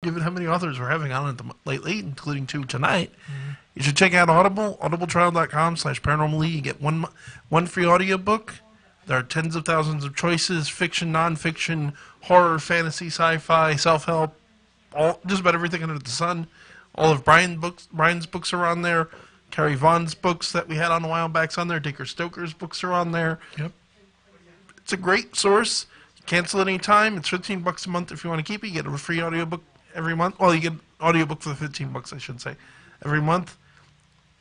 given how many authors we're having on it lately, including 2 tonight. You should check out Audible, audibletrial.com/paranormally. You get one free audiobook. There are tens of thousands of choices, fiction, nonfiction, horror, fantasy, sci-fi, self-help, just about everything under the sun. All of Brian's books are on there. Carrie Vaughn's books that we had on a while back's on there. Dacre Stoker's books are on there. Yep. It's a great source. Cancel any time. It's $15 a month if you want to keep it. You get a free audiobook every month. Well, you get an audiobook for the $15, I should say, every month.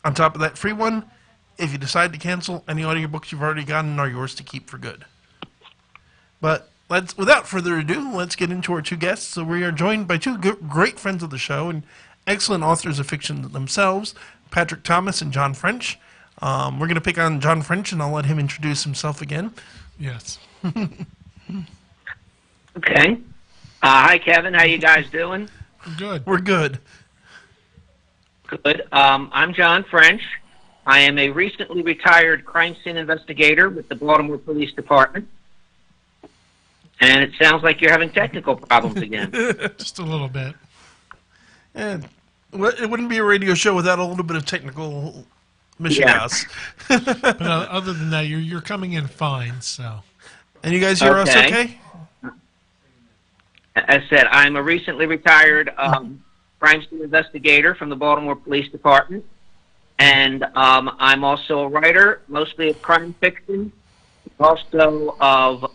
On top of that free one, if you decide to cancel, any audiobooks you've already gotten are yours to keep for good. But without further ado, let's get into our 2 guests. So we are joined by 2 great friends of the show and excellent authors of fiction themselves, Patrick Thomas and John French. We're going to pick on John French, and I'll let him introduce himself again. Yes. Okay. Hi, Kevin. How you guys doing? Good. We're good. Good. I'm John French. I am a recently retired crime scene investigator with the Baltimore Police Department. And it sounds like you're having technical problems again. Just a little bit. And it wouldn't be a radio show without a little bit of technical mishaps. Yeah. But other than that, you're coming in fine. So. And you guys hear us okay? As I said, I'm a recently retired crime scene investigator from the Baltimore Police Department. And I'm also a writer, mostly of crime fiction, also of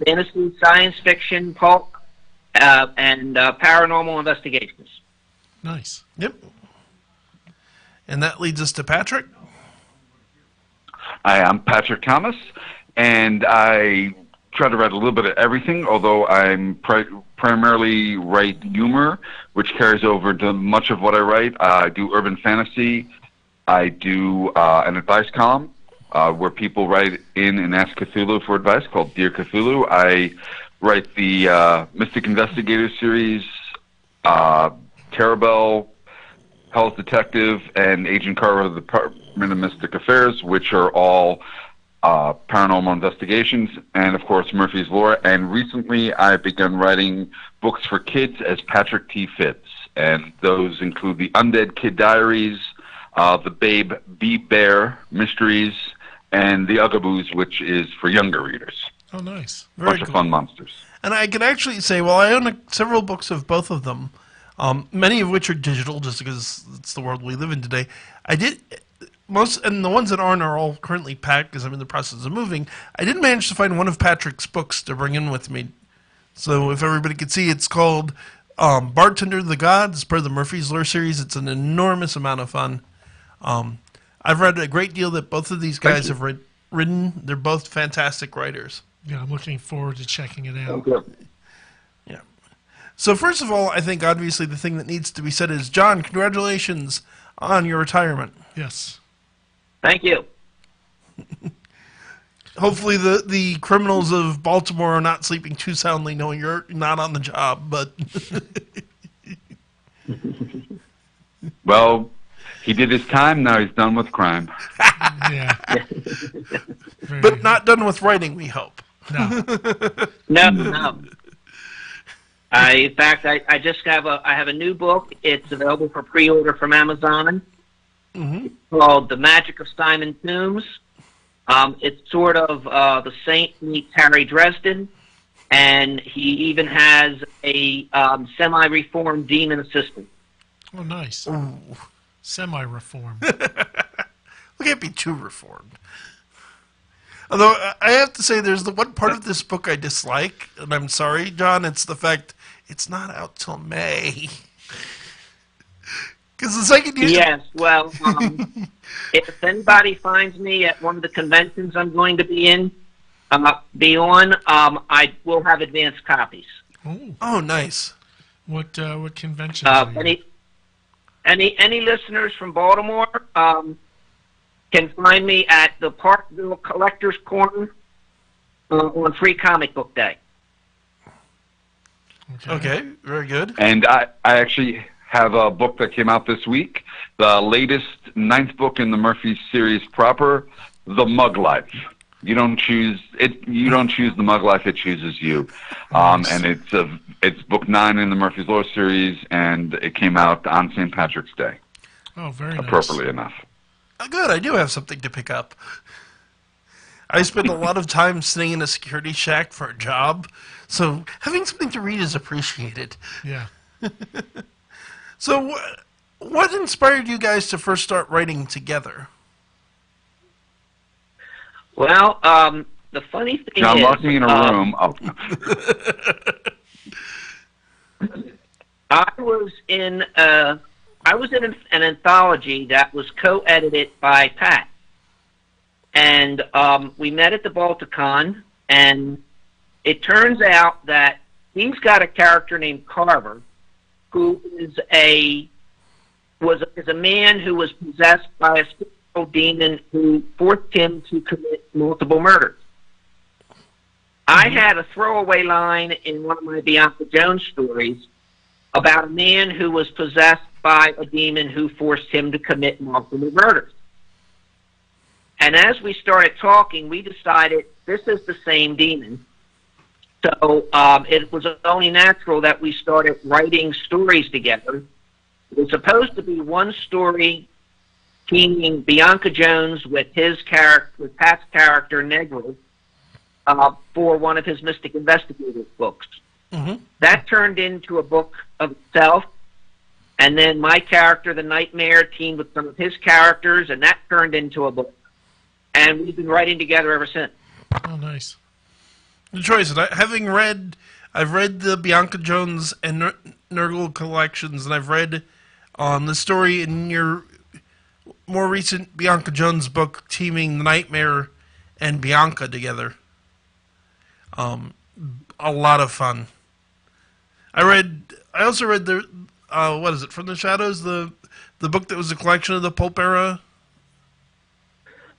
fantasy, science fiction, pulp, and paranormal investigations. Nice. Yep. And that leads us to Patrick. Hi, I'm Patrick Thomas, and I try to write a little bit of everything, although I'm primarily write humor, which carries over to much of what I write. I do urban fantasy. I do an advice column where people write in and ask Cthulhu for advice called Dear Cthulhu. I write the Mystic Investigator series, Carabelle, Hell's Detective, and Agent Carver of the Department of Mystic Affairs, which are all paranormal investigations, and of course Murphy's Law. And recently I've begun writing books for kids as Patrick T. Fitz, and those include the Undead Kid Diaries, the Babe Be Bear Mysteries, and the Ugaboos, which is for younger readers. Oh, nice. Very Bunch of fun monsters. And I can actually say, well, I own several books of both of them, many of which are digital, just because it's the world we live in today. And the ones that aren't are all currently packed because I'm in the process of moving. I did manage to find one of Patrick's books to bring in with me. So if everybody could see, it's called Bartender of the Gods, per the Murphy's Law series. It's an enormous amount of fun. I've read a great deal that both of these guys have written. They're both fantastic writers. Yeah, I'm looking forward to checking it out. Yeah. So first of all, I think obviously the thing that needs to be said is, John, congratulations on your retirement. Yes. Thank you. Hopefully the criminals of Baltimore are not sleeping too soundly knowing you're not on the job, but... Well, he did his time, now he's done with crime. Yeah. But not done with writing, we hope. No. No. In fact, I just have a new book. It's available for pre-order from Amazon. Mm-hmm. It's called The Magic of Simon Toombs. It's sort of the Saint meets Harry Dresden, and he even has a semi-reformed demon assistant. Oh, nice. Ooh. Semi-reformed. We can't be too reformed. Although, I have to say, there's the one part of this book I dislike, and I'm sorry, John, it's the fact it's not out till May. Because the second year... Yes, well, if anybody finds me at one of the conventions I'm going to be on, I will have advanced copies. Oh, nice. What conventions are you? Any listeners from Baltimore can find me at the Parkville Collectors Corner on Free Comic Book Day. Okay, very good. And I actually have a book that came out this week, the latest 9th book in the Murphy series proper, The Mug Life. You don't choose it. You don't choose the mug life; it chooses you. And it's book 9 in the Murphy's Law series, and it came out on St. Patrick's Day. Oh, very nice. Appropriately enough. Oh, good. I do have something to pick up. I spend a lot of time sitting in a security shack for a job, so having something to read is appreciated. Yeah. So, what inspired you guys to first start writing together? Well, the funny thing John is, locked me in a room. Oh. I was in an anthology that was co-edited by Pat, and we met at the Balticon, and it turns out that he's got a character named Carver, who is a man who was possessed by a spiritual demon who forced him to commit multiple murders. I had a throwaway line in one of my Bianca Jones stories about a man who was possessed by a demon who forced him to commit multiple murders. And as we started talking, we decided this is the same demon. So it was only natural that we started writing stories together. It was supposed to be one story teaming Bianca Jones with Pat's character Negro for one of his Mystic Investigator books. Mm-hmm. That turned into a book of itself, and then my character, the Nightmare, teamed with some of his characters, and that turned into a book. And we've been writing together ever since. Oh, nice. The choice. I've read the Bianca Jones and Nurgle collections, and I've read the story in your more recent Bianca Jones book, teaming the Nightmare and Bianca together. A lot of fun. I also read the what is it, From the Shadows, the book that was a collection of the pulp era.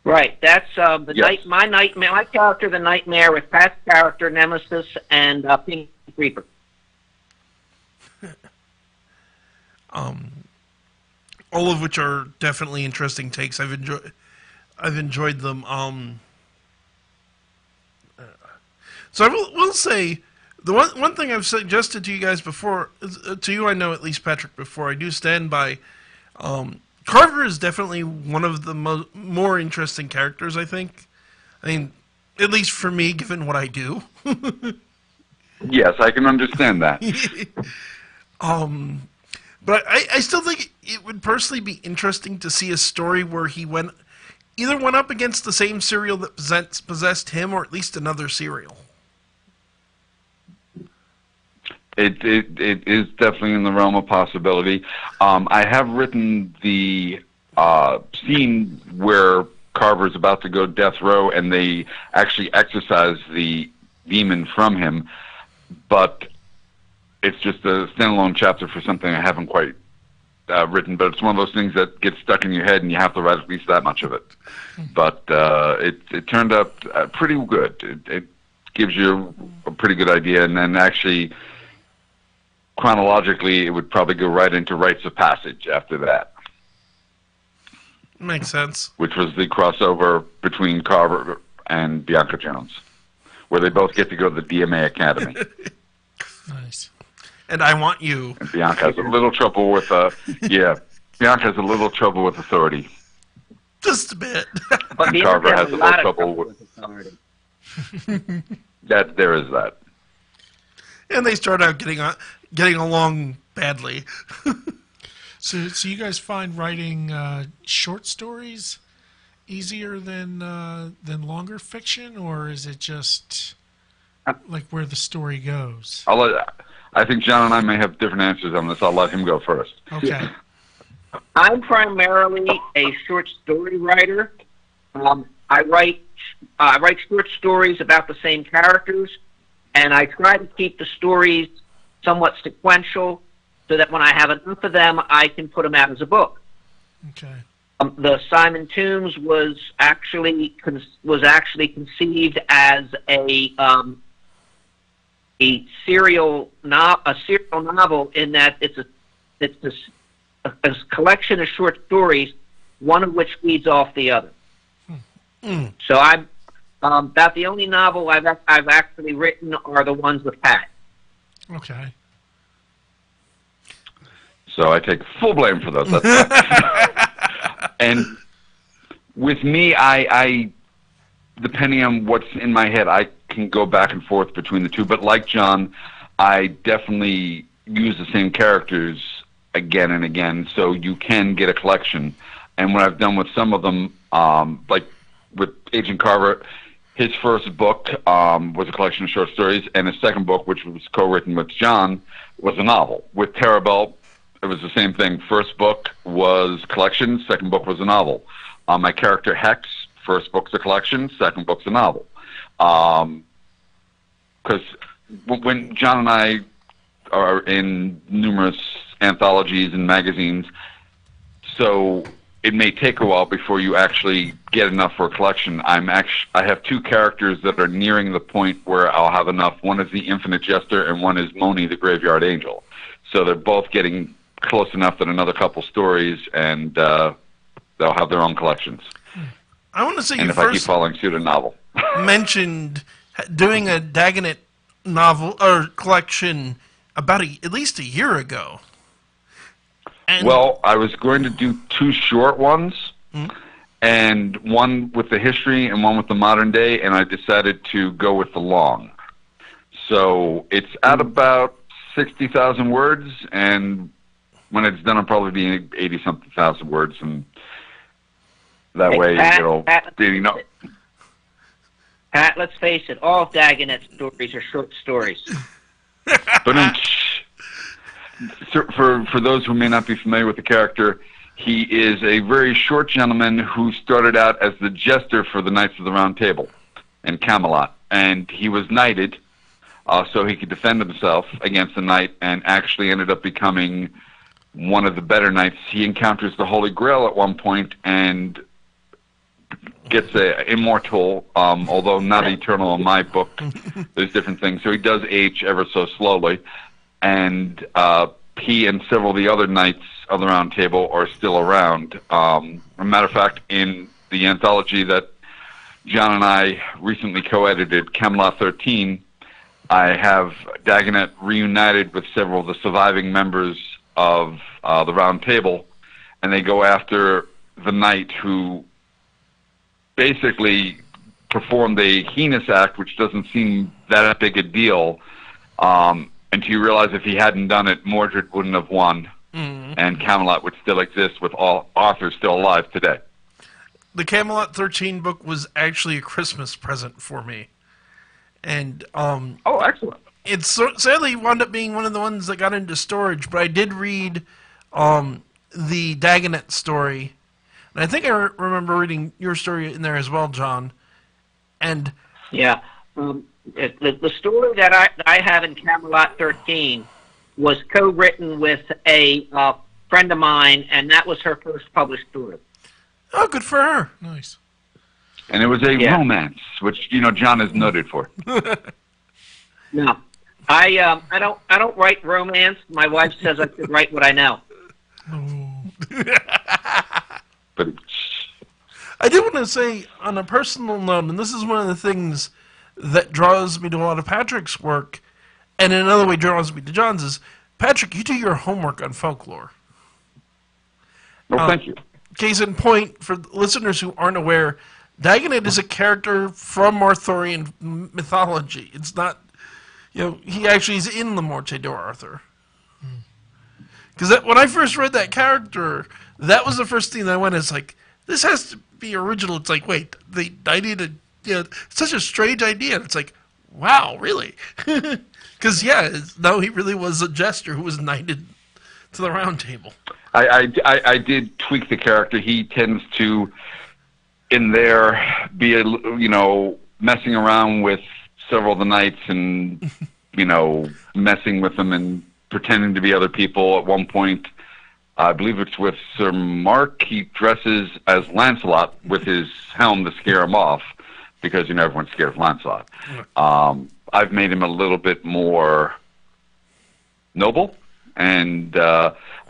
Right, that's Yes. my character, the Nightmare, with Pat's character, Nemesis, and Pink Reaper. All of which are definitely interesting takes. I've enjoyed them. So I will say the one thing I've suggested to you guys before, to you I know at least, Patrick, before, I do stand by. Carver is definitely one of the more interesting characters, I think. I mean, at least for me, given what I do. Yes, I can understand that. But I still think it would personally be interesting to see a story where he either went up against the same serial that possessed him, or at least another serial. It is definitely in the realm of possibility. I have written the scene where Carver's about to go death row, and they actually exorcise the demon from him, but it's just a standalone chapter for something I haven't quite written, but it's one of those things that gets stuck in your head, and you have to write at least that much of it. But it turned out pretty good. It gives you a pretty good idea, and then actually, chronologically, it would probably go right into Rites of Passage after that. Makes sense. Which was the crossover between Carver and Bianca Jones, where they both get to go to the DMA Academy. Nice. And I Want You. And Bianca has a little trouble with Bianca has a little trouble with authority. Just a bit. But Carver has a lot little of trouble with authority. that. There is that. And they start out getting along badly. So you guys find writing short stories easier than longer fiction, or is it just like where the story goes? I think John and I may have different answers on this. I'll let him go first. Okay. I'm primarily a short story writer. I write short stories about the same characters, and I try to keep the stories somewhat sequential, so that when I have enough of them, I can put them out as a book. Okay. The Simon Tombs was actually conceived as a serial novel, in that it's a collection of short stories, one of which feeds off the other. So About the only novel I've actually written are the ones with Pat. Okay. So I take full blame for those. That's fine. And with me, I depending on what's in my head, I can go back and forth between the two. But like John, I definitely use the same characters again and again, so you can get a collection. And what I've done with some of them, like with Agent Carver, his first book was a collection of short stories, and his second book, which was co-written with John, was a novel. With Terabelle, it was the same thing. First book was collection, second book was a novel. My character Hex, first book's a collection, second book's a novel. Because when John and I are in numerous anthologies and magazines, so it may take a while before you actually get enough for a collection. I have two characters that are nearing the point where I'll have enough. One is the Infinite Jester, and one is Moni, the Graveyard Angel. So they're both getting close enough that another couple stories, and they'll have their own collections. I want to say And you if I keep first following suit, a novel. mentioned doing a Dagonet novel or collection about at least a year ago. And Well, I was going to do two short ones, and one with the history and one with the modern day, and I decided to go with the long. So it's at about 60,000 words, and when it's done, I'll probably be 80-something thousand words, and that Hey, way Pat, it'll Pat, be, Pat, let's face it, all Dagonet stories are short stories. But for those who may not be familiar with the character, he is a very short gentleman who started out as the jester for the Knights of the Round Table in Camelot, and he was knighted so he could defend himself against the knight, and actually ended up becoming one of the better knights. He encounters the Holy Grail at one point and gets immortal, although not eternal in my book. There's different things. So he does age ever so slowly, and he and several of the other knights of the Round Table are still around. As a matter of fact, in the anthology that John and I recently co-edited, Camelot 13, I have Dagonet reunited with several of the surviving members of the Round Table, and they go after the knight who basically performed a heinous act, which doesn't seem that big a deal, until you realize if he hadn't done it, Mordred wouldn't have won, and Camelot would still exist with all Arthur still alive today. the Camelot 13 book was actually a Christmas present for me. And Oh, excellent. it sadly wound up being one of the ones that got into storage, but I did read the Dagonet story. And I think I remember reading your story in there as well, John. And Yeah. The story that I have in Camelot 13 was co-written with a friend of mine, and that was her first published story. oh, good for her. Nice. And it was a Yeah. romance, which John is noted for. No, I don't write romance. My wife says I should write what I know. But I do want to say, on a personal note, and this is one of the things that draws me to a lot of Patrick's work, and in another way draws me to John's, is, Patrick, you do your homework on folklore. well, thank you. Case in point, for listeners who aren't aware, Dagonet is a character from Arthurian mythology. It's not, he actually is in the Morte d'Arthur. Because when I first read that character, that was the first thing that I went, it's like, this has to be original. It's like, wait, I need a, it's such a strange idea. And it's like, wow, really? Because, no, he really was a jester who was knighted to the Round Table. I did tweak the character. He tends to, in there, be messing around with several of the knights and messing with them and pretending to be other people. At one point, I believe it's with Sir Mark, he dresses as Lancelot with his helm to scare him off, because everyone's scared of Lancelot. I've made him a little bit more noble, and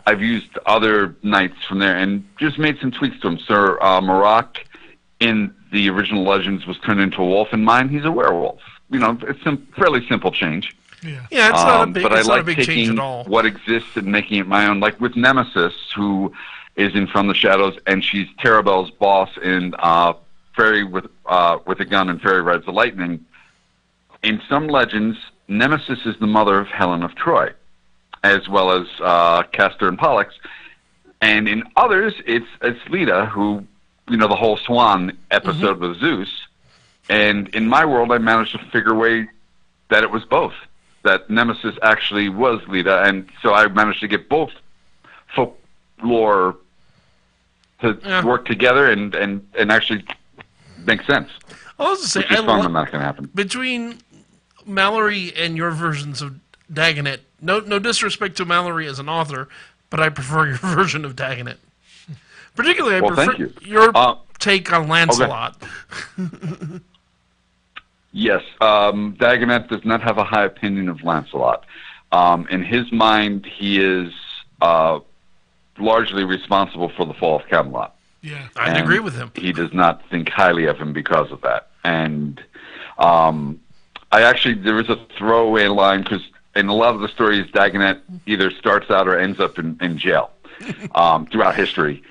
I've used other knights from there and just made some tweaks to him. Sir Marak, in the original legends was turned into a wolf. In mine, he's a werewolf. You know, it's a fairly simple change. Yeah. Yeah, it's not a big, but I it's not a like big change taking at all. what exists and making it my own. Like with Nemesis, who is in From the Shadows, and she's Terabel's boss in Fairy with a Gun and Fairy Rides the Lightning. In some legends, Nemesis is the mother of Helen of Troy, as well as Castor and Pollux. And in others, it's Leda, who, you know, the whole Swan episode with Zeus. And in my world, I managed to figure a way that it was both. That Nemesis actually was Leda, and so I managed to get both folklore to work together and actually make sense. I was to say, Which is fun when that can happen. Between Mallory and your versions of Dagonet, no disrespect to Mallory as an author, but I prefer your version of Dagonet. Particularly, I prefer thank you. your take on Lancelot. Okay. Yes, Dagonet does not have a high opinion of Lancelot. In his mind, he is largely responsible for the fall of Camelot. Yeah, I'd agree with him. He does not think highly of him because of that. And there is a throwaway line, because in a lot of the stories, Dagonet either starts out or ends up in jail throughout history.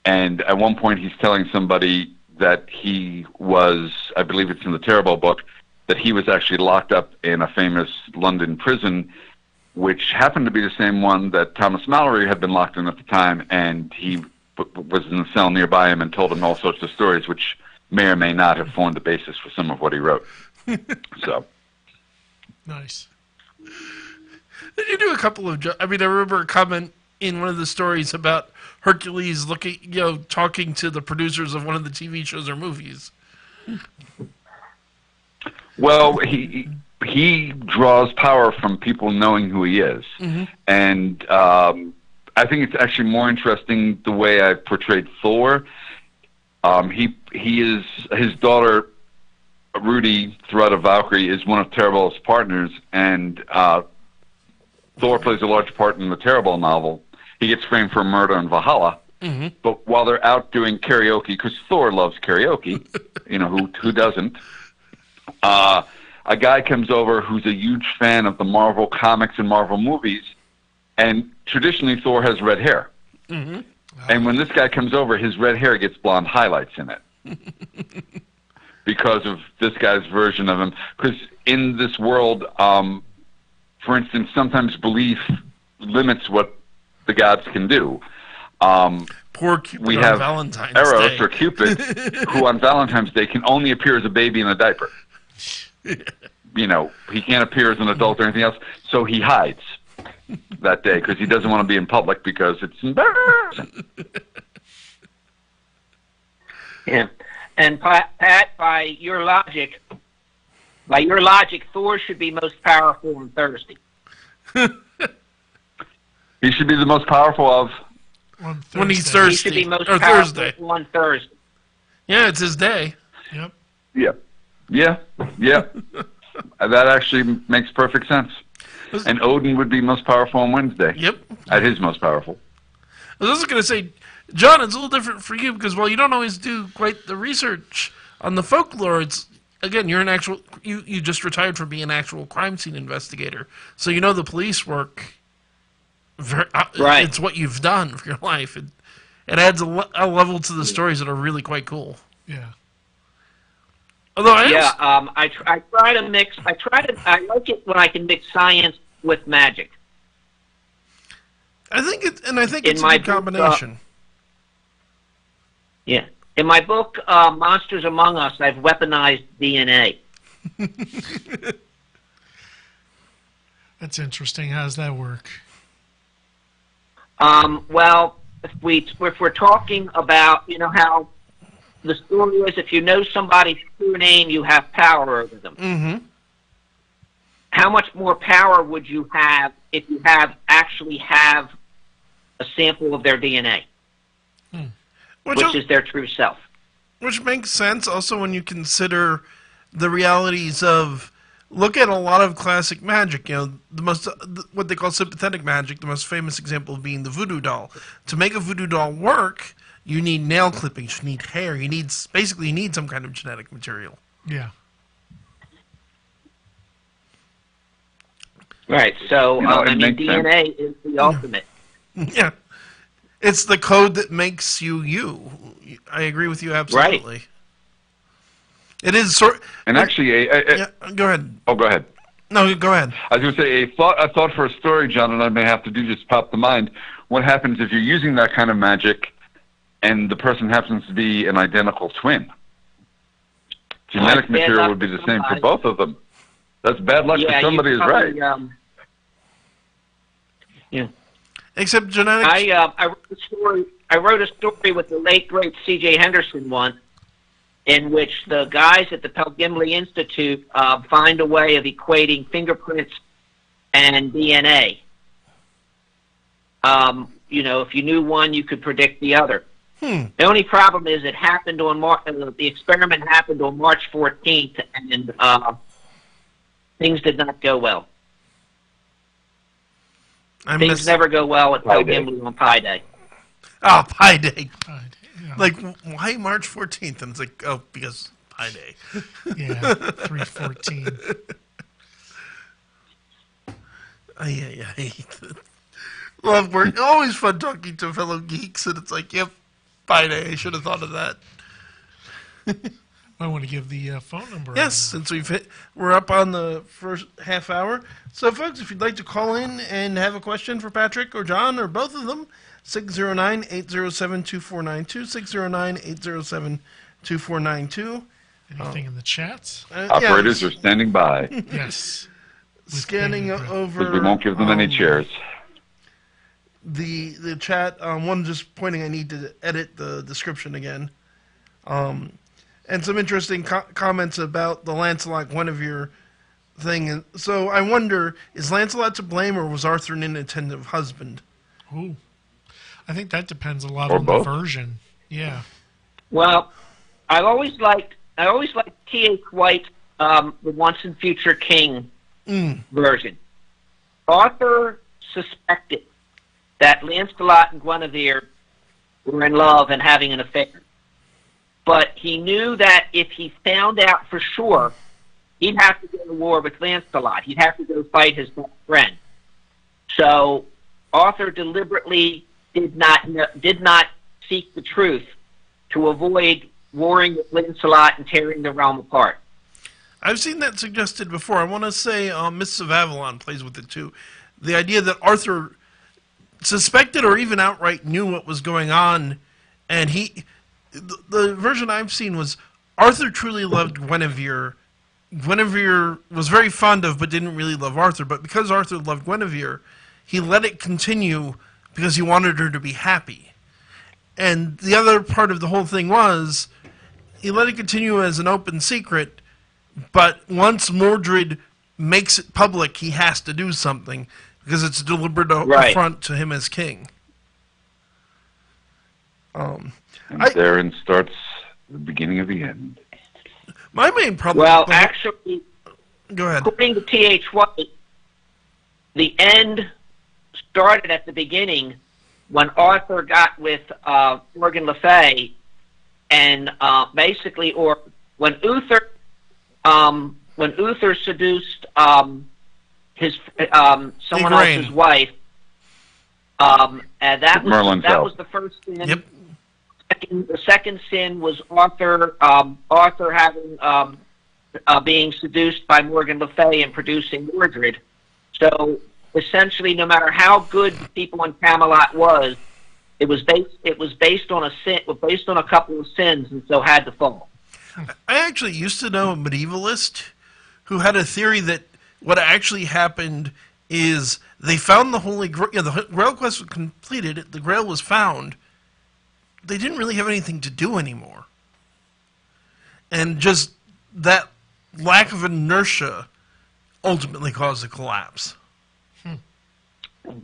And at one point, he's telling somebody that he was, I believe it's in the Terrible book, that he was actually locked up in a famous London prison, which happened to be the same one that Thomas Mallory had been locked in at the time, and he was in the cell nearby him and told him all sorts of stories, which may or may not have formed the basis for some of what he wrote. So, nice. Did you do a couple of? I remember a comment in one of the stories about Hercules talking to the producers of one of the TV shows or movies. Well, he draws power from people knowing who he is, and I think it's actually more interesting the way I portrayed Thor. He is his daughter, Rudy, throughout a Valkyrie, is one of Terabel's partners, and Thor plays a large part in the Terabel novel. He gets framed for murder in Valhalla, but while they're out doing karaoke, because Thor loves karaoke, you know, who doesn't? A guy comes over who's a huge fan of the Marvel comics and Marvel movies, and traditionally Thor has red hair. And when this guy comes over, his red hair gets blonde highlights in it because of this guy's version of him. Because in this world, for instance, sometimes belief limits what the gods can do. Poor Cupid we on have Valentine's Eros, Day. or Cupid, who on Valentine's Day can only appear as a baby in a diaper. You know, he can't appear as an adult or anything else, so he hides that day because he doesn't want to be in public because it's embarrassing. Yeah, and Pat, by your logic, Thor should be most powerful on Thursday. He should be the most powerful of. When he's He thirsty. should be most or powerful Thursday. on Thursday. Yeah, it's his day. Yep. Yeah. That actually makes perfect sense. And Odin would be most powerful on Wednesday. Yep. At his most powerful. I was also going to say, John, it's a little different for you because while you don't always do quite the research on the folklore, it's again you're an actual you just retired from being an actual crime scene investigator, so you know the police work. Right. It's what you've done for your life. It adds a level to the stories that are really quite cool. Yeah. Although I try to mix. I like it when I can mix science with magic. I think it's In a my good book, combination. Yeah. In my book, Monsters Among Us, I've weaponized DNA. That's interesting. How does that work? Well, if we're talking about, you know, how the story is, if you know somebody's true name, you have power over them. Mm-hmm. How much more power would you have if you actually have a sample of their DNA, which is their true self? Which makes sense also when you consider the realities of, look at a lot of classic magic, you know, what they call sympathetic magic, the most famous example being the voodoo doll. To make a voodoo doll work, You need nail clippings. You need hair. Basically you need some kind of genetic material. Yeah. Right. So, it makes DNA is the ultimate. Yeah. It's the code that makes you you. I agree with you absolutely. Right. It is sort. And actually, Yeah, go ahead. oh, go ahead. No, go ahead. I was going to say a thought for a story, John, and I may have to do just popped to mind. What happens if you're using that kind of magic, and the person happens to be an identical twin? Genetic material would be the same for both of them. That's bad luck for somebody is right. Yeah. Except genetics. I wrote a story with the late great C.J. Henderson once, in which the guys at the Pelgimley Institute find a way of equating fingerprints and DNA. If you knew one, you could predict the other. The only problem is it happened on the experiment happened on March 14th, and things did not go well. Things never go well at Pelgimley on Pi Day. Oh, Pi Day. Yeah. Like, why March 14th? And it's like, oh, because Pi Day. Yeah, 314. Yeah. Love work. Always fun talking to fellow geeks, and it's like, yep, Pi Day. I should have thought of that. I want to give the phone number. Yes, since we're up on the first half hour. So, folks, if you'd like to call in and have a question for Patrick or John or both of them, 609-807-2492, 609-807-2492. Anything in the chats? Operators are standing by. Yes. Scanning over. Because we won't give them any chairs. The chat, one just pointing I need to edit the description again. And some interesting comments about the Lancelot Guinevere thing. And so I wonder, is Lancelot to blame, or was Arthur an inattentive husband? Ooh. I think that depends a lot Or on both. the version. Yeah. Well, I always liked T.H. White, the Once and Future King version. Arthur suspected that Lancelot and Guinevere were in love and having an affair. But he knew that if he found out for sure, he'd have to go to war with Lancelot. He'd have to go fight his best friend. So Arthur deliberately did not seek the truth to avoid warring with Lancelot and tearing the realm apart. I've seen that suggested before. I want to say Mists of Avalon plays with it too. The idea that Arthur suspected or even outright knew what was going on, and the version I've seen was Arthur truly loved Guinevere. Guinevere was very fond of but didn't really love Arthur, but because Arthur loved Guinevere, he let it continue because he wanted her to be happy. And the other part of the whole thing was he let it continue as an open secret, but once Mordred makes it public, he has to do something because it's a deliberate affront to him as king. Therein starts the beginning of the end. My main problem... Well, actually, go ahead. According to T.H. White, the end started at the beginning when Arthur got with Morgan Le Fay, and basically, or when Uther seduced his someone else's wife, and that was the first sin. Yep. The second sin was Arthur having being seduced by Morgan Le Fay and producing Mordred. So essentially, no matter how good the people in Camelot was, it was based on a sin, based on a couple of sins, and so had to fall. I actually used to know a medievalist who had a theory that what actually happened is they found the Holy Grail. Yeah, the Grail quest was completed. The Grail was found. They didn't really have anything to do anymore. And just that lack of inertia ultimately caused the collapse.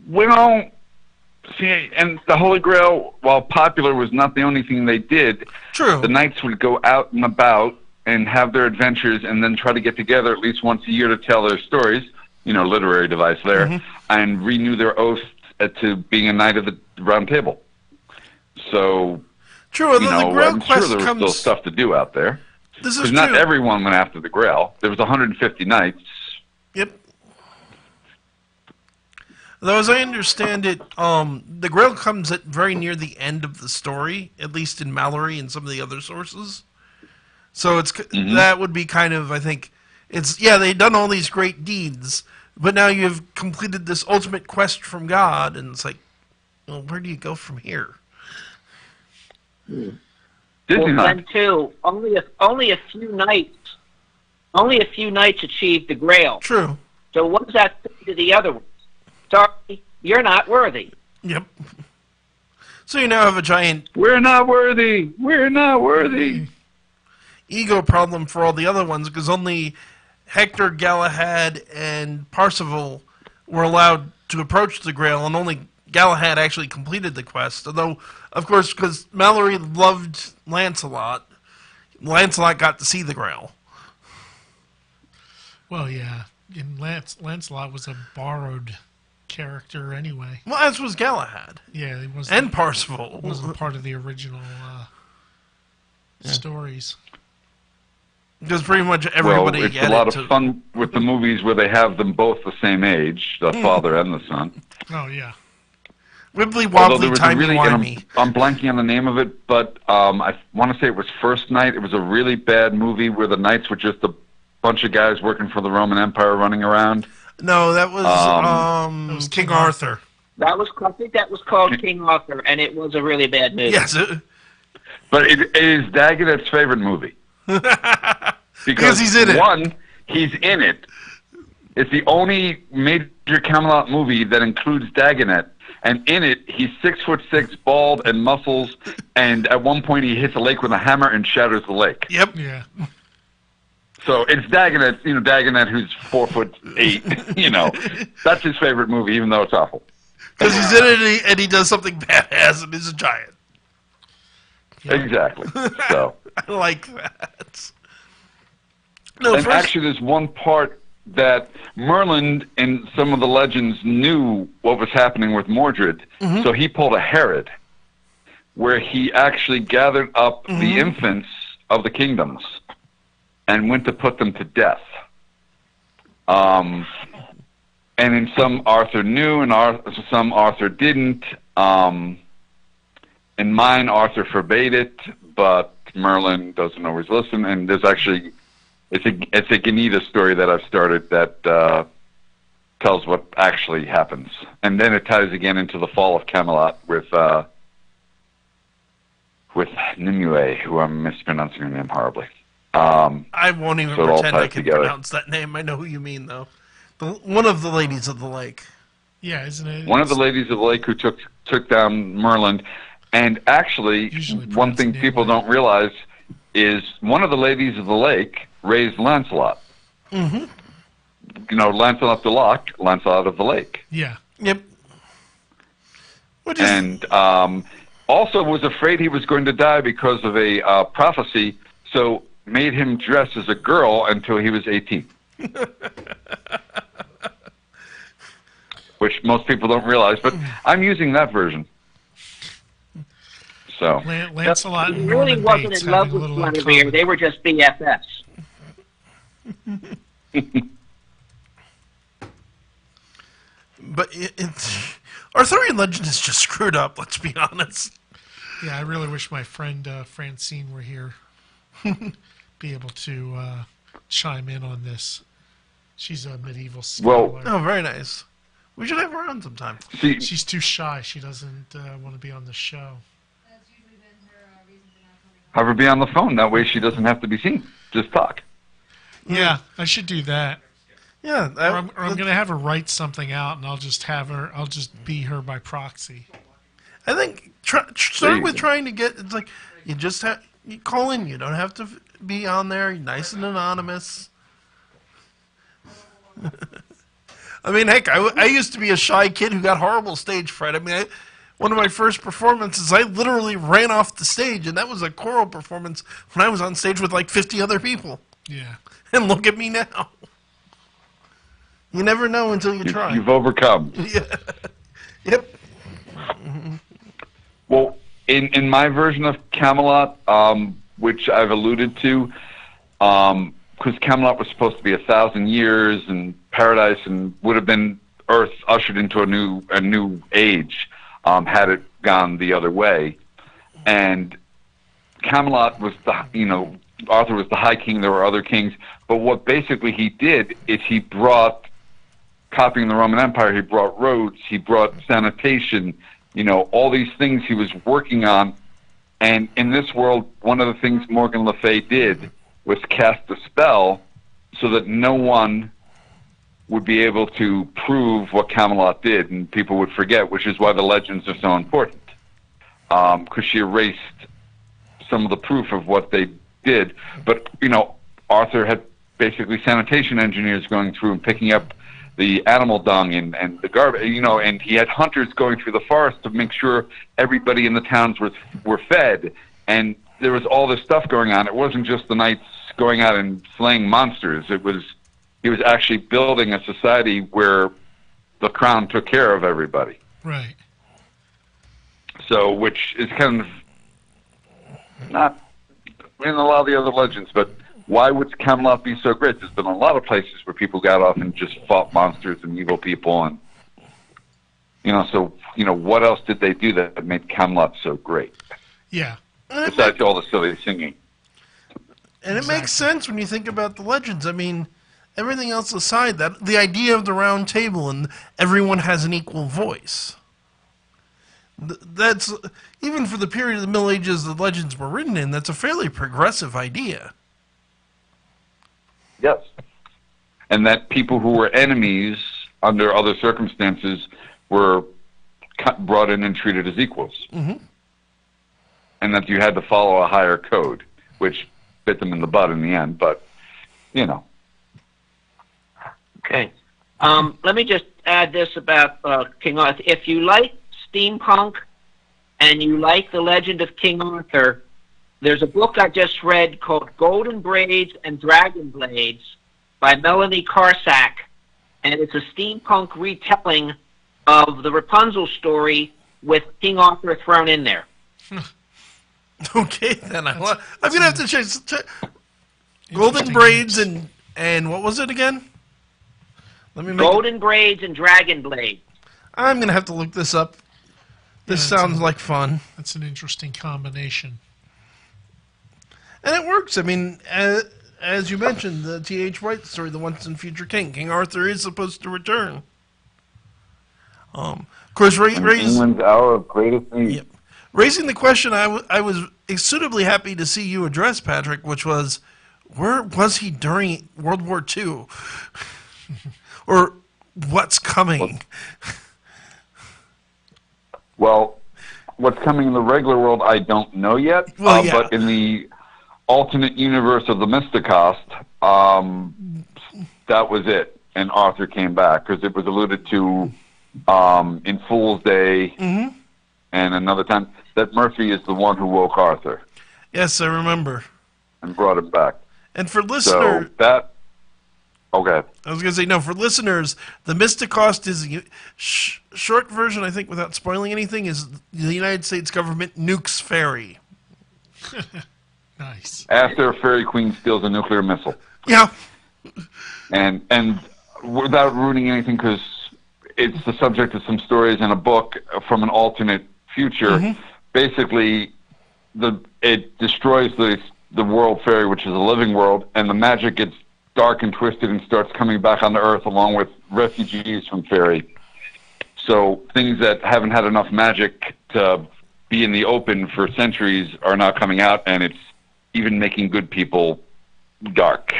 Well, see, and the Holy Grail, while popular, was not the only thing they did. True. The knights would go out and about and have their adventures and then try to get together at least once a year to tell their stories, literary device there, and renew their oath to being a knight of the Round Table. So True, although the Grail I'm quest sure there was still comes. stuff to do out there. This is Because true. not everyone went after the Grail. There was 150 knights. Yep. Though, as I understand it, the Grail comes at very near the end of the story, at least in Mallory and some of the other sources. So it's that would be kind of, I think, they've done all these great deeds, but now you've completed this ultimate quest from God, and it's like, well, where do you go from here? Disney Well, Hunt. then too, only a few knights achieved the Grail. True. So what does that say to the other ones? Sorry, you're not worthy. Yep. So you now have a giant We're not worthy. We're not worthy. ego problem for all the other ones, because only Hector, Galahad, and Parsifal were allowed to approach the Grail, and only Galahad actually completed the quest. Although, of course, because Mallory loved Lancelot, Lancelot got to see the Grail. Well, yeah. And Lancelot was a borrowed character anyway. Well, as was Galahad. Yeah, it wasn't, And Parsifal. wasn't part of the original stories. Because pretty much everybody it's a had lot it of fun with the movies where they have them both the same age, the father and the son. Oh, yeah. Wibbly Although wobbly there was a timey really, wimey. I'm blanking on the name of it, but I want to say it was First Night. It was a really bad movie where the knights were just a bunch of guys working for the Roman Empire running around. No, that was King Arthur. I think that was called King Arthur, and it was a really bad movie. Yes. But it is Dagonet's favorite movie. Because he's in it. One, he's in it. It's the only major Camelot movie that includes Dagonet. And in it, he's 6'6", bald, and muscles. And at one point, he hits a lake with a hammer and shatters the lake. Yep. Yeah. So it's Dagonet, Dagonet who's 4'8". That's his favorite movie, even though it's awful. Because he's in it and he does something badass and is a giant. Exactly. So. I like that. No, And actually, there's one part that Merlin and some of the legends knew what was happening with Mordred, so he pulled a Herod, where he actually gathered up the infants of the kingdoms and went to put them to death. And in some Arthur knew, and some Arthur didn't. In mine, Arthur forbade it, but Merlin doesn't always listen. And there's actually, it's a Ganita story that I've started that tells what actually happens, and then it ties again into the fall of Camelot with Nimue, who I'm mispronouncing her name horribly. I won't even so it all pretend I ties can together. pronounce that name. I know who you mean, though. One of the ladies of the lake. Yeah, isn't it? One of the ladies of the lake who took down Merlin, and actually, Usually one thing pronounced people Nimue. don't realize is one of the ladies of the lake raised Lancelot. Mm-hmm. Lancelot the Loch, Lancelot of the Lake. Yeah. Yep. Which is, And also was afraid he was going to die because of a prophecy, so made him dress as a girl until he was 18. Which most people don't realize, but I'm using that version. So Lancelot He and really Norman wasn't Bates in love having a with little in Guinevere. common. They were just BFFs. but it's Arthurian legend is just screwed up. Let's be honest. Yeah, I really wish my friend Francine were here. Be able to chime in on this. She's a medieval scholar. Oh, very nice. We should have her on sometime. see, She's too shy. She doesn't want to be on the show. That's usually been her reason for not coming on. have her be on the phone. That way she doesn't have to be seen. Just talk. Yeah, I should do that. Yeah. Or I'm going to have her write something out, and I'll just be her by proxy. I think start with trying to get. It's like you just you call in. You don't have to be on there. You're nice and anonymous. I mean, heck, I used to be a shy kid who got horrible stage fright. I mean, one of my first performances, I literally ran off the stage, and that was a choral performance when I was on stage with like 50 other people. Yeah. And look at me now. You never know until you try. You've overcome. Yeah. Yep. Well, in my version of Camelot, which I've alluded to, because Camelot was supposed to be 1,000 years and paradise, and would have been Earth ushered into a new age, had it gone the other way. And Camelot was Arthur was the High King. There were other kings, but what basically he did is he brought, copying the Roman Empire, he brought roads, he brought sanitation, all these things he was working on. And in this world, one of the things Morgan Le Fay did was cast a spell so that no one would be able to prove what Camelot did, and people would forget, which is why the legends are so important, because she erased some of the proof of what they did. But, Arthur had basically sanitation engineers going through and picking up the animal dung and the garbage, and he had hunters going through the forest to make sure everybody in the towns were fed, and there was all this stuff going on. It wasn't just the knights going out and slaying monsters. He was actually building a society where the crown took care of everybody. Right. So, which is kind of not in a lot of the other legends, but why would Camelot be so great? There's been a lot of places where people got off and just fought monsters and evil people, and what else did they do that made Camelot so great? Yeah. Besides all the silly singing. And it makes sense when you think about the legends. I mean, everything else aside, that the idea of the round table and everyone has an equal voice. That's, even for the period of the Middle Ages the legends were written in, that's a fairly progressive idea. Yes. And that people who were enemies under other circumstances were brought in and treated as equals. Mm-hmm. And that you had to follow a higher code, which bit them in the butt in the end, but, Okay. Let me just add this about King Arthur. If you like steampunk and you like the legend of King Arthur, there's a book I just read called Golden Braids and Dragon Blades by Melanie Karsak, and it's a steampunk retelling of the Rapunzel story with King Arthur thrown in there. Okay, then I'm going to have to check. Golden Braids and what was it again? Let me Golden Braids and Dragon Blades. I'm going to have to look this up. This sounds like fun. That's an interesting combination. And it works. I mean, as you mentioned, the T.H. White story, The Once and Future King. King Arthur is supposed to return. Of course, England's hour of greatest need. Yep. Raising the question I was suitably happy to see you address, Patrick, which was, where was he during World War II? Or what's coming? Well, what's coming in the regular world, I don't know yet. Well, yeah. But in the alternate universe of the Mysticost, that was it. And Arthur came back, because it was alluded to in Fool's Day and another time that Murphy is the one who woke Arthur. Yes, I remember. And brought him back. And for listeners... So that... Okay. I was going to say, no, for listeners, the Mysticost is a short version, I think, without spoiling anything, is the United States government nukes fairy. Nice. After a fairy queen steals a nuclear missile. Yeah. And without ruining anything, because it's the subject of some stories in a book from an alternate future, basically it destroys the world fairy, which is a living world, and the magic gets dark and twisted and starts coming back on the earth along with refugees from fairy. So things that haven't had enough magic to be in the open for centuries are now coming out, and it's even making good people dark.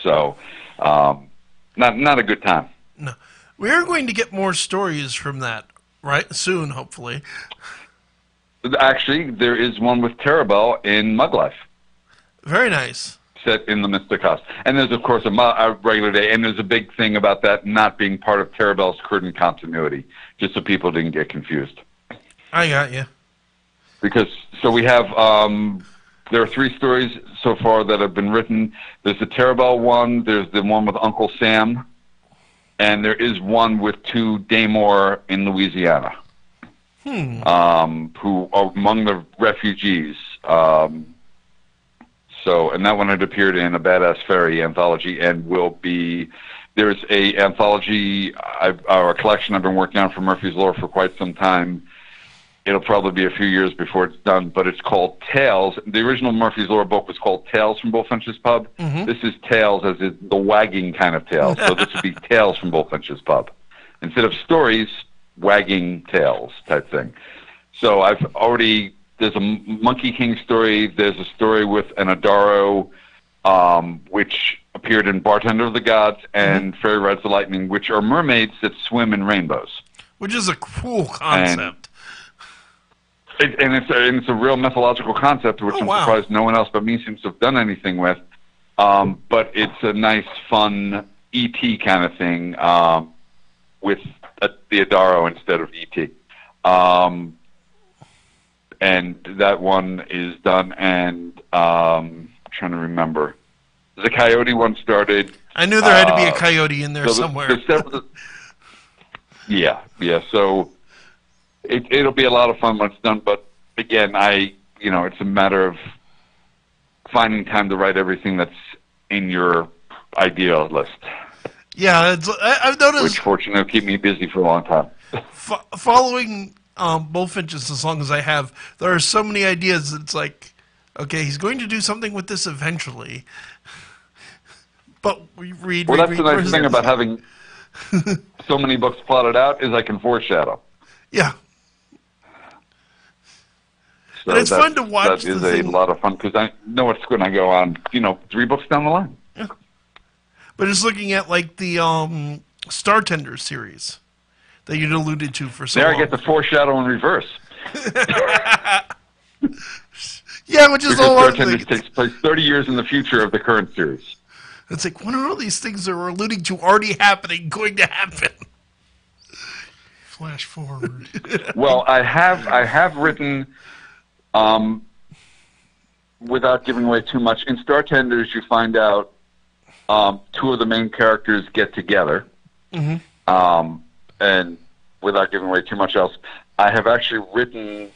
So not a good time. No. We are going to get more stories from that, right? Soon, hopefully. Actually, there is one with Terabel in Mug Life. Very nice. Set in the Mysticost. And there's, of course, a regular day, and there's a big thing about that not being part of Terabel's current continuity, just so people didn't get confused. I got you. Because, so we have, there are 3 stories so far that have been written. There's the Terabel one, there's the one with Uncle Sam, and there is one with 2 Daymore in Louisiana. who are among the refugees. And that one had appeared in a Badass Fairy anthology, and there's a anthology, or a collection I've been working on for Murphy's Law for quite some time. It'll probably be a few years before it's done, but it's called Tales. The original Murphy's Law book was called Tales from Bullfinch's Pub. This is Tales, as in the wagging kind of tales. So this would be Tales from Bullfinch's Pub. Instead of stories, wagging tales type thing. So there's a Monkey King story, there's a story with an Adaro, which appeared in Bartender of the Gods, and Fairy Rides the Lightning, which are mermaids that swim in rainbows. Which is a cool concept. It's a real mythological concept, which I'm surprised no one else but me seems to have done anything with. But it's a nice, fun E.T. kind of thing, with the Adaro instead of E.T. And that one is done, and I'm trying to remember. The Coyote one started. I knew there had to be a coyote in there somewhere. Yeah. So it'll be a lot of fun when it's done. But again, it's a matter of finding time to write everything that's in your ideal list. Yeah, I've noticed. Which fortunately will keep me busy for a long time. Following Bullfinches as long as I have, there are so many ideas. It's like, okay, he's going to do something with this eventually. But we read. Well, that's the nice thing about having so many books plotted out is I can foreshadow. Yeah. So and it's fun to watch. That is a lot of fun because I know it's going to go on, 3 books down the line. Yeah. But just looking at like the Star Tender series that you'd alluded to for so long. There I get the foreshadow in reverse. Yeah, which is all Star Tender takes place 30 years in the future of the current series. It's like, when are all these things that we're alluding to already happening going to happen? Flash forward. Well, I have written, without giving away too much, in Star Tenders you find out 2 of the main characters get together. And without giving away too much else, I have actually written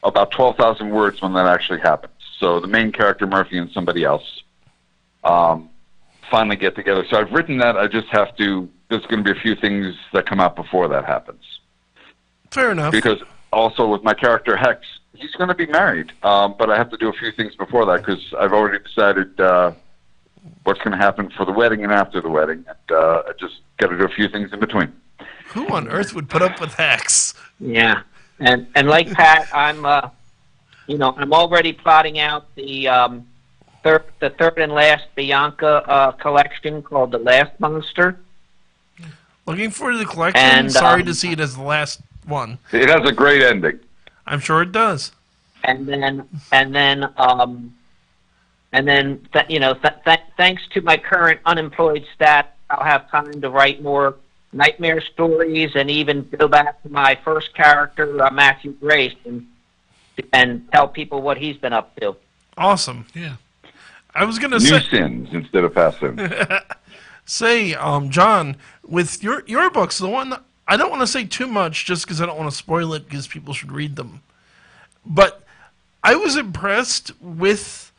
about 12,000 words when that actually happens. So the main character, Murphy, and somebody else finally get together. So I've written that. I just have to. There's going to be a few things that come out before that happens. Fair enough. Because also with my character Hex, he's going to be married, but I have to do a few things before that because I've already decided what's going to happen for the wedding and after the wedding. And I just got to do a few things in between. Who on earth would put up with Hex? Yeah, and like Pat, I'm already plotting out the third and last Bianca collection called The Last Monster. Looking forward to the collection. And, sorry to see it as the last one. It has a great ending. I'm sure it does. And then thanks to my current unemployed stat, I'll have time to write more nightmare stories and even go back to my first character, Matthew Grace, and tell people what he's been up to. Awesome. Yeah. I was going to New say... sins instead of past sins. Say, John, with your books, the one... I don't want to say too much just because I don't want to spoil it because people should read them. But I was impressed with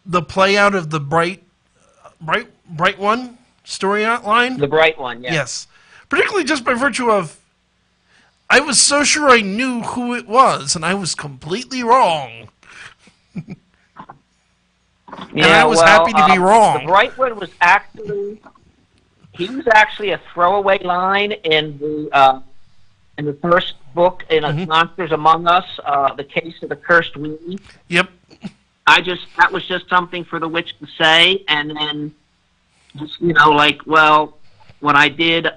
the play out of the Bright One story outline. The Bright One, yes. Yes. Particularly just by virtue of I was so sure I knew who it was, and I was completely wrong. And I was happy to be wrong. The Bright One was actually a throwaway line in the first book in Monsters Among Us, The Case of the Cursed Weenie. Yep. That was just something for the witch to say, and then just when I did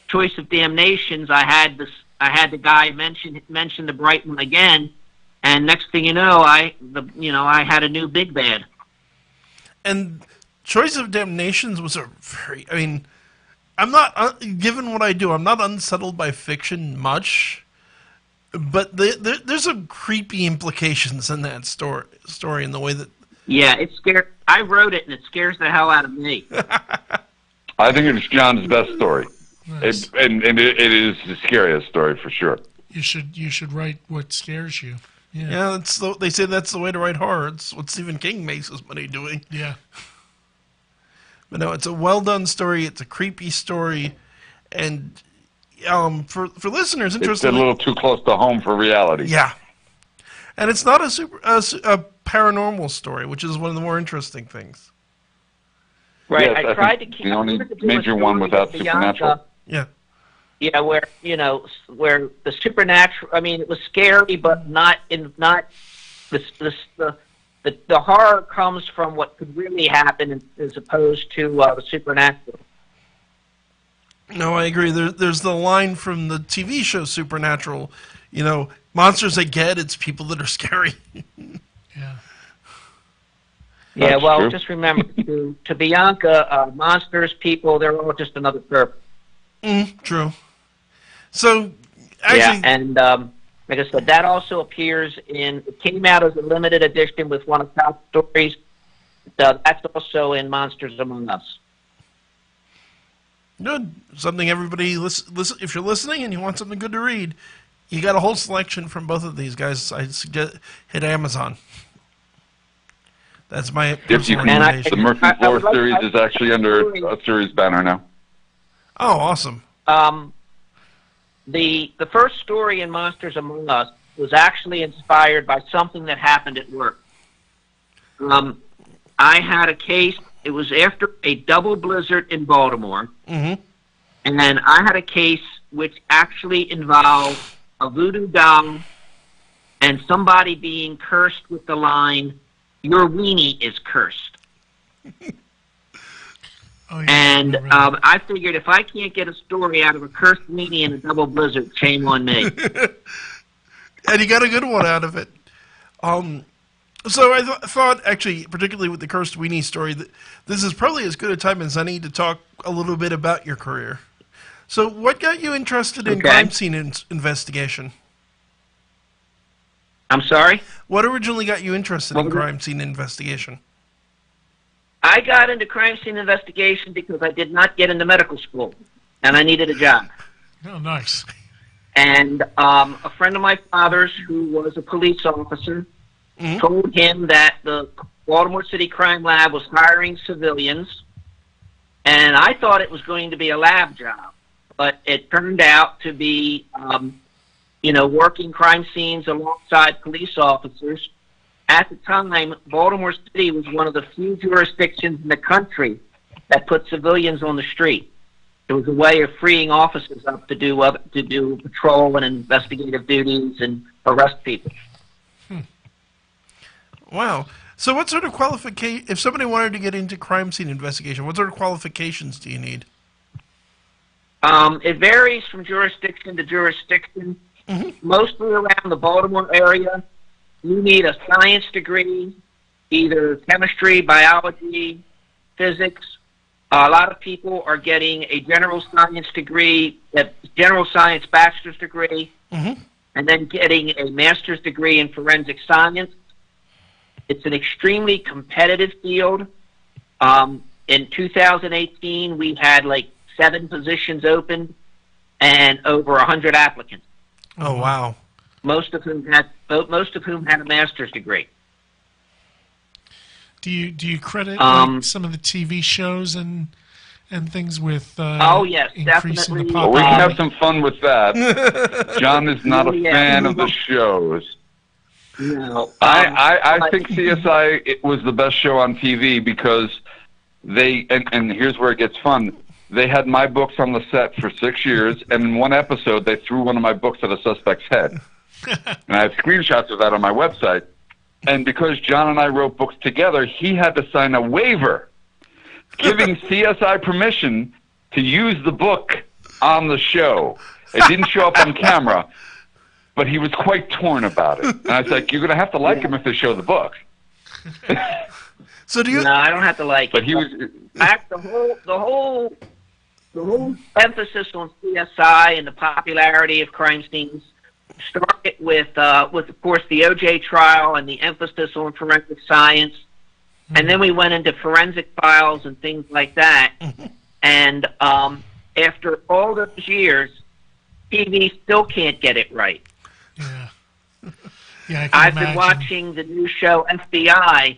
Choice of Damnations, I had the guy mention the Bright One again, and next thing you know, I had a new big bad. And Choice of Damnations was I'm not, given what I do, I'm not unsettled by fiction much, but there's some creepy implications in that story in the way that... Yeah, it scared... I wrote it, and it scares the hell out of me. I think it's John's best story. Nice. It is the scariest story for sure. You should write what scares you. Yeah, they say that's the way to write horror. It's what Stephen King makes his money doing. Yeah. But no, it's a well done story. It's a creepy story, and for listeners It's interested, a little too close to home for reality. yeah, and it's not a paranormal story, which is one of the more interesting things. Right. Yes, I tried to think keep the only I wanted to do a major one story without with supernatural. Bianca. Yeah, Yeah, where the supernatural. I mean, it was scary, but not the horror comes from what could really happen, as opposed to the supernatural. no, I agree. There's the line from the TV show Supernatural. Monsters I get, it's people that are scary. Yeah. Yeah, That's well, true. just remember to Bianca, monsters, people, they're all just another purpose. True. So, Yeah, actually, and like I said, that also appears it came out as a limited edition with one of Scott's stories. That's also in Monsters Among Us. good. Something everybody listen. If you're listening and you want something good to read, you got a whole selection from both of these guys. I suggest hit Amazon. That's my If you personal can, recommendation. the Murphy's I Law would like- series is actually under a series banner now. Oh, awesome. The first story in Monsters Among Us was actually inspired by something that happened at work. I had a case. It was after a double blizzard in Baltimore, Mm-hmm. and then I had a case which actually involved a voodoo doll and somebody being cursed with the line, "Your weenie is cursed." Oh, yeah. And Remember that. I figured if I can't get a story out of a cursed weenie and a double blizzard, shame on me. And you got a good one out of it. So I thought, actually, particularly with the Cursed Weenie story, that this is probably as good a time as any to talk a little bit about your career. So what got you interested in Okay. crime scene investigation? I'm sorry? What originally got you interested What in was it? crime scene investigation? I got into crime scene investigation because I did not get into medical school, and I needed a job. Oh, nice. And a friend of my father's, who was a police officer, told him that the Baltimore City Crime Lab was hiring civilians, and I thought it was going to be a lab job, but it turned out to be, working crime scenes alongside police officers. At the time, Baltimore City was one of the few jurisdictions in the country that put civilians on the street. It was a way of freeing officers up to do patrol and investigative duties and arrest people. Wow. So what sort of qualification, if somebody wanted to get into crime scene investigation, what sort of qualifications do you need? It varies from jurisdiction to jurisdiction. Mostly around the Baltimore area, you need a science degree, either chemistry, biology, physics. A lot of people are getting a general science degree, a general science bachelor's degree, and then getting a master's degree in forensic science. It's an extremely competitive field. In 2018, we had like 7 positions open and over 100 applicants. Oh, wow. Most of whom had a master's degree. Do you credit some of the TV shows and things with Oh, yes, increasing the definitely. Well, we can have popularity? some fun with that. John is not a Yeah. fan of the shows. No, I think CSI it was the best show on TV because they and here's where it gets fun. They had my books on the set for 6 years, and in one episode they threw one of my books at a suspect's head. And I have screenshots of that on my website. And because John and I wrote books together, he had to sign a waiver giving CSI permission to use the book on the show. It didn't show up on camera, but he was quite torn about it. And I was like, you're going to have to like him if they show the book. So do you... no, I don't have to like But it. he was... The whole emphasis on CSI and the popularity of crime scenes started with of course the OJ trial and the emphasis on forensic science, and then we went into forensic files and things like that. And after all those years, TV still can't get it right. Yeah. Yeah, I've been watching the new show FBI,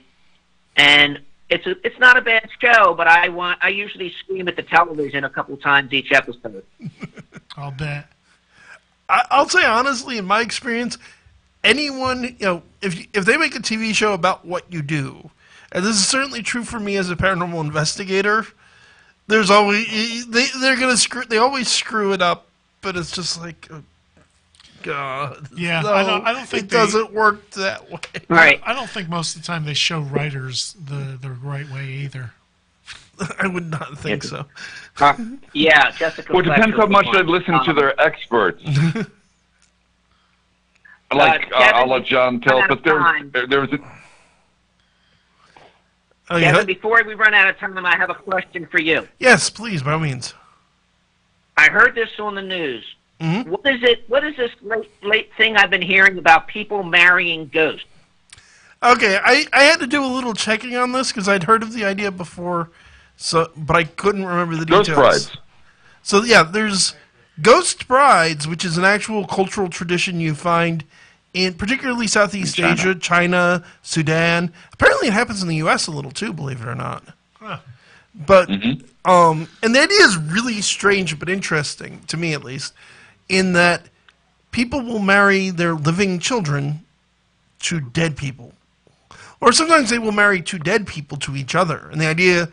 and it's not a bad show, but I usually scream at the television a couple times each episode. I'll bet. I'll say honestly, in my experience, anyone, if they make a TV show about what you do, and this is certainly true for me as a paranormal investigator, there's always they always screw it up, but it's just like, oh, God, yeah, no, I don't think it doesn't work that way. Right. I don't think most of the time they show writers the right way either. I would not think so. Yeah, Jessica. Well, it depends how much they Fletcher was listen to their experts. Kevin, I'll let John tell, but there was a... Oh, Kevin, yeah? before we run out of time, I have a question for you. Yes, please, by all means. I heard this on the news. Mm-hmm. What is this late thing I've been hearing about people marrying ghosts? Okay, I had to do a little checking on this because I'd heard of the idea before, but I couldn't remember the details. Ghost brides. So yeah, there's ghost brides, which is an actual cultural tradition you find in particularly Southeast Asia, China, Sudan. Apparently, it happens in the U.S. a little too, believe it or not. Huh. But and the idea is really strange but interesting to me, at least, in that people will marry their living children to dead people. Or sometimes they will marry two dead people to each other. And the idea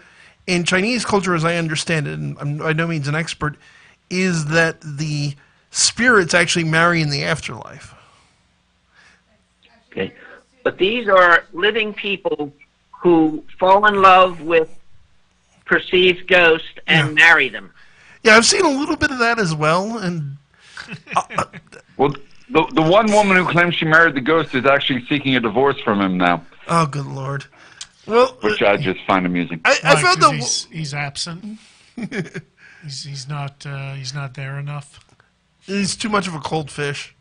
in Chinese culture, as I understand it, and I'm by no means an expert, is that the spirits actually marry in the afterlife. Okay. But these are living people who fall in love with perceived ghosts and marry them. Yeah, I've seen a little bit of that as well. And Well, the one woman who claims she married the ghost is actually seeking a divorce from him now. oh, good Lord. Well, Which I just find amusing. I Why, found 'cause that he's absent. he's not there enough. he's too much of a cold fish.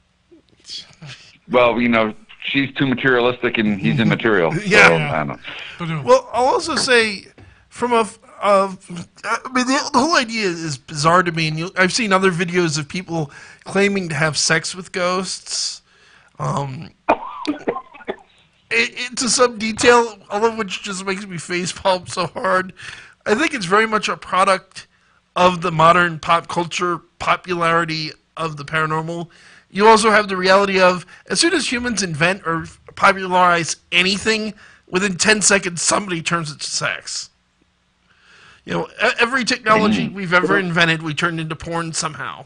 Well, she's too materialistic and he's immaterial. Yeah. So, Yeah. I don't know. But Well, I'll also say, from I mean, the whole idea is bizarre to me, and I've seen other videos of people claiming to have sex with ghosts. Into some detail, all of which just makes me facepalm so hard. I think it's very much a product of the modern pop culture popularity of the paranormal. You also have the reality of, as soon as humans invent or popularize anything, within 10 seconds somebody turns it to sex. Every technology we've ever invented, we turned into porn somehow.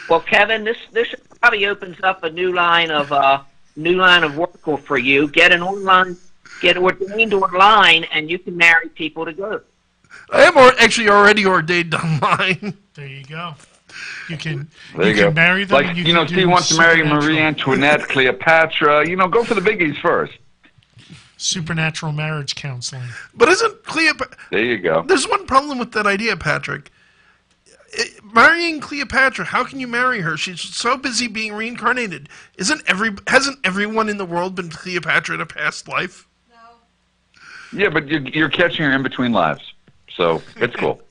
Well, Kevin, this probably opens up a new line of work for you. Get ordained online, and you can marry people to ghosts. I am actually already ordained online. there you go. You can There you can go. marry them. Like, and you can Steve do wants to marry supernatural- Marie Antoinette, Cleopatra. Go for the biggies first. Supernatural marriage counseling. But isn't Cleopatra... There you go. There's one problem with that idea, Patrick. Marrying Cleopatra, how can you marry her? She's so busy being reincarnated. Hasn't everyone in the world been Cleopatra in a past life? No. Yeah, but you're catching her in between lives. So, it's cool.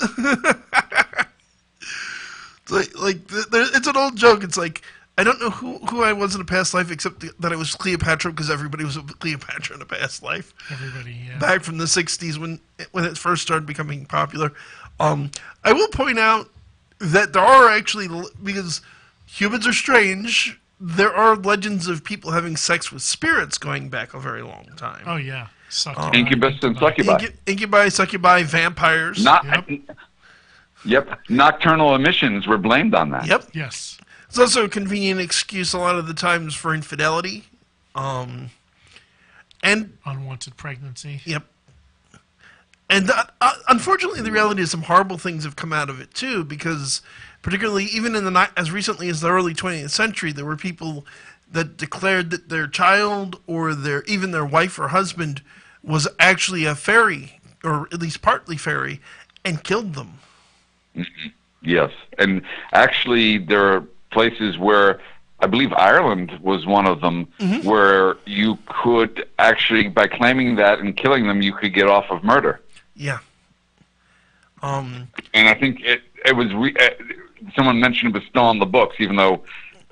It's an old joke. It's like, I don't know who I was in a past life except that I was Cleopatra because everybody was Cleopatra in a past life. Everybody, yeah. Back from the 60s when it first started becoming popular. I will point out that there are actually, because humans are strange, there are legends of people having sex with spirits going back a very long time. Oh yeah, succubi. Incubus and succubi. Incubi, succubi, vampires. Yep. Nocturnal emissions were blamed on that. Yep. Yes. It's also a convenient excuse a lot of the times for infidelity. And Unwanted pregnancy. yep. And unfortunately, the reality is some horrible things have come out of it too, because particularly even as recently as the early 20th century, there were people that declared that their child or even their wife or husband was actually a fairy, or at least partly fairy, and killed them. Yes. And actually, there are places where, I believe Ireland was one of them, where you could actually, by claiming that and killing them, you could get off of murder. Yeah. And I think it was someone mentioned it was still on the books, even though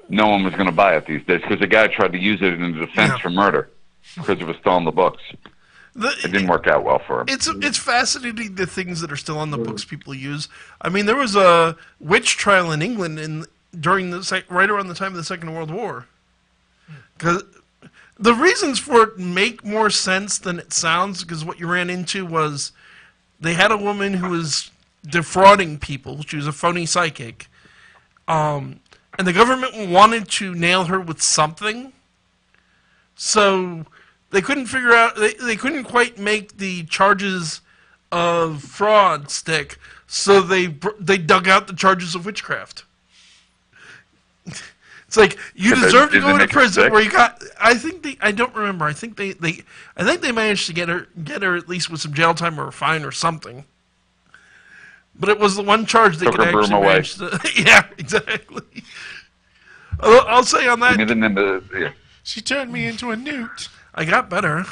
no one was going to buy it these days, because the guy tried to use it in defense for murder because it was still on the books. It didn't work out well for him. It's fascinating the things that are still on the books people use. I mean, there was a witch trial in England during right around the time of the Second World War. Because the reasons for it make more sense than it sounds, because what you ran into was they had a woman who was defrauding people. She was a phony psychic. And the government wanted to nail her with something. So they couldn't figure out, they couldn't quite make the charges of fraud stick, so they dug out the charges of witchcraft. It's like, you deserve to go into prison where you got, I don't remember, I think they managed to get her at least with some jail time or a fine or something. But it was the one charge they could actually manage to, yeah, exactly. I'll say on that, she turned me into a newt. I got better.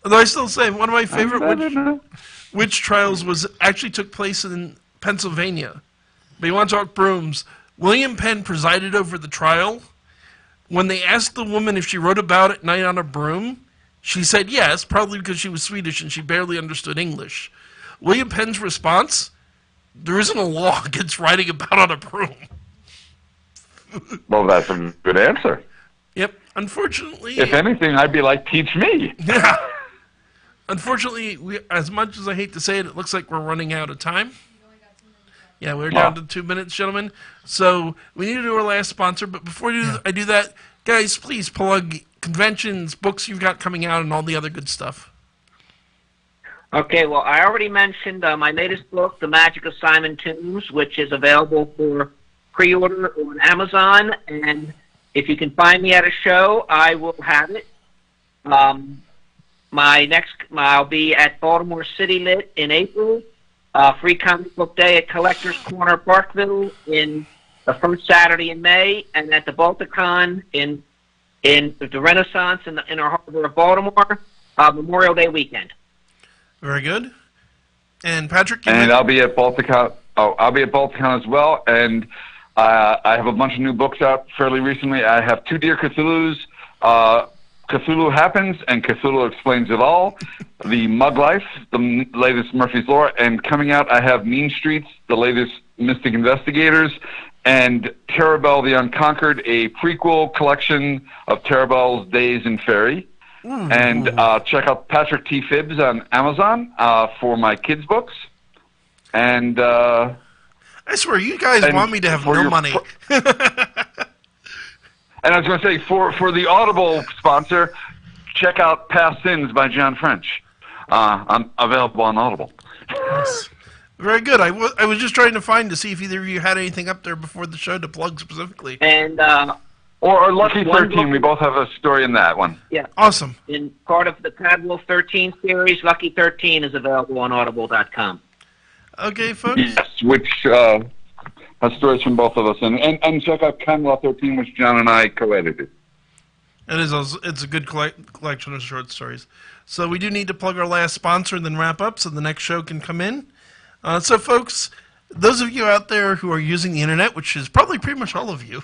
Although I still say one of my favorite witch trials actually took place in Pennsylvania. But you want to talk brooms? William Penn presided over the trial. When they asked the woman if she wrote about at night on a broom, she said yes, probably because she was Swedish and she barely understood English. William Penn's response: there isn't a law against writing about on a broom. Well, that's a good answer. Yep. Unfortunately, if anything, I'd be like, teach me. Yeah. Unfortunately, as much as I hate to say it, it looks like we're running out of time. Yeah, we're down to 2 minutes, gentlemen. So we need to do our last sponsor. But before I do that, guys, please plug conventions, books you've got coming out, and all the other good stuff. Okay, well, I already mentioned my latest book, The Magic of Simon Tombs, which is available for pre-order on Amazon. And if you can find me at a show, I will have it. I'll be at Baltimore City Lit in April. Free Comic Book Day at Collectors Corner, Parkville, in the first Saturday in May, and at the Balticon in the Renaissance in the Inner Harbor of Baltimore, Memorial Day weekend. Very good. And Patrick, I'll be at Balticon. I'll be at Balticon as well, and I have a bunch of new books out fairly recently. I have two Dear Cthulhu's. Cthulhu Happens and Cthulhu Explains It All, The Mug Life, the latest Murphy's Law, and coming out I have Mean Streets, the latest Mystic Investigators, and Terabelle the Unconquered, a prequel collection of Terabelle's Days in Fairy. And check out Patrick T. Phibbs on Amazon for my kids' books. And I swear, you guys want me to have no money. And I was going to say, for the Audible sponsor, check out Past Sins by John French. I'm available on Audible. Yes. Very good. I was just trying to see if either of you had anything up there before the show to plug specifically. And or Lucky 13. We both have a story in that one. Yeah. Awesome. In part of the Cadwolf 13 series, Lucky 13 is available on Audible.com. Okay, folks. Yes, which has stories from both of us, and check out Canlaw 13, which John and I co-edited. It's a good collection of short stories. So we do need to plug our last sponsor and then wrap up so the next show can come in. So, folks, those of you out there who are using the internet, which is probably pretty much all of you,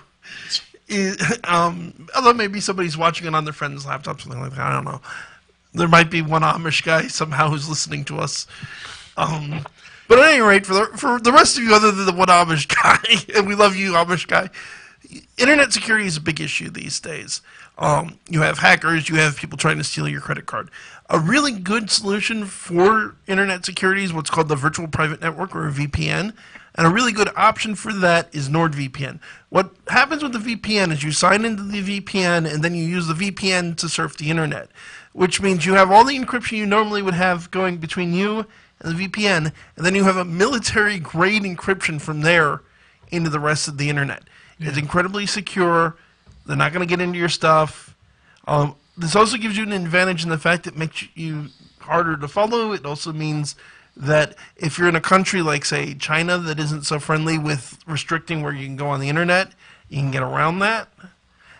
although maybe somebody's watching it on their friend's laptop, something like that, I don't know. There might be one Amish guy somehow who's listening to us. But at any rate, for the rest of you other than the one Amish guy, and we love you, Amish guy, internet security is a big issue these days. You have hackers, you have people trying to steal your credit card. A really good solution for internet security is what's called the Virtual Private Network, or a VPN. And a really good option for that is NordVPN. What happens with the VPN is you sign into the VPN and then you use the VPN to surf the internet, which means you have all the encryption you normally would have going between you and the VPN, and then you have a military-grade encryption from there into the rest of the internet. Yeah. It's incredibly secure. They're not going to get into your stuff. This also gives you an advantage in the fact that it makes you harder to follow. It also means that if you're in a country like, say, China that isn't so friendly with restricting where you can go on the internet, you can get around that.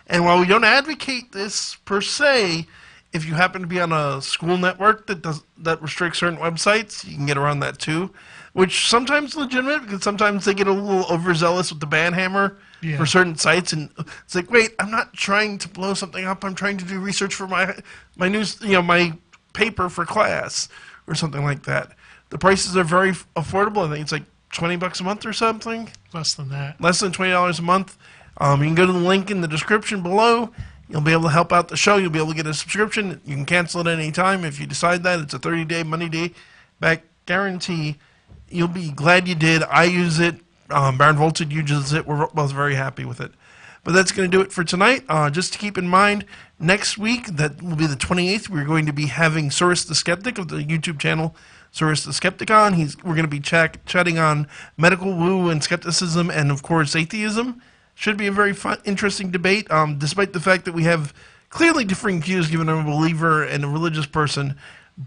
And while we don't advocate this per se, if you happen to be on a school network that restricts certain websites, you can get around that too, which sometimes is legitimate because sometimes they get a little overzealous with the ban hammer for certain sites, and it's like, wait, I'm not trying to blow something up. I'm trying to do research for my news, my paper for class or something like that. The prices are very affordable. I think it's like $20 a month or something. Less than that. Less than $20 a month. You can go to the link in the description below. You'll be able to help out the show. You'll be able to get a subscription. You can cancel it any time if you decide that. It's a 30-day money back guarantee. You'll be glad you did. I use it. Baron Voltage uses it. We're both very happy with it. But that's going to do it for tonight. Just to keep in mind, next week, that will be the 28th, we're going to be having Source the Skeptic of the YouTube channel Source the Skeptic on. We're going to be chatting on medical woo and skepticism and, of course, atheism. Should be a very fun, interesting debate, despite the fact that we have clearly differing views given I'm a believer and a religious person.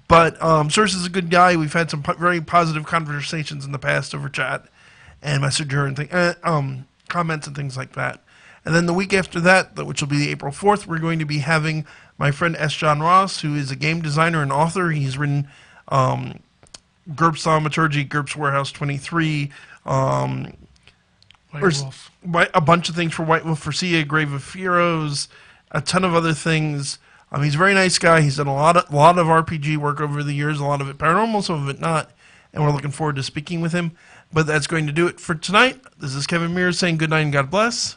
But Source is a good guy. We've had some very positive conversations in the past over chat and Messenger and comments and things like that. And then the week after that, which will be April 4th, we're going to be having my friend S. John Ross, who is a game designer and author. He's written GURPS Thaumaturgy, GURPS Warehouse 23, White Wolf. A bunch of things for White Wolf, for Sia, Grave of Heroes, a ton of other things. He's a very nice guy. He's done a lot of RPG work over the years, a lot of it paranormal, some of it not, and we're looking forward to speaking with him. But that's going to do it for tonight. This is Kevin Mears saying good night and God bless.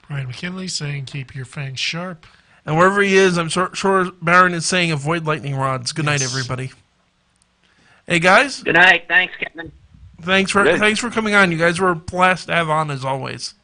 Brian McKinley saying keep your fangs sharp. And wherever he is, I'm sure Baron is saying avoid lightning rods. Good night, everybody. Hey, guys. Good night. Thanks, Kevin. Thanks for coming on. You guys were a blast to have on, as always.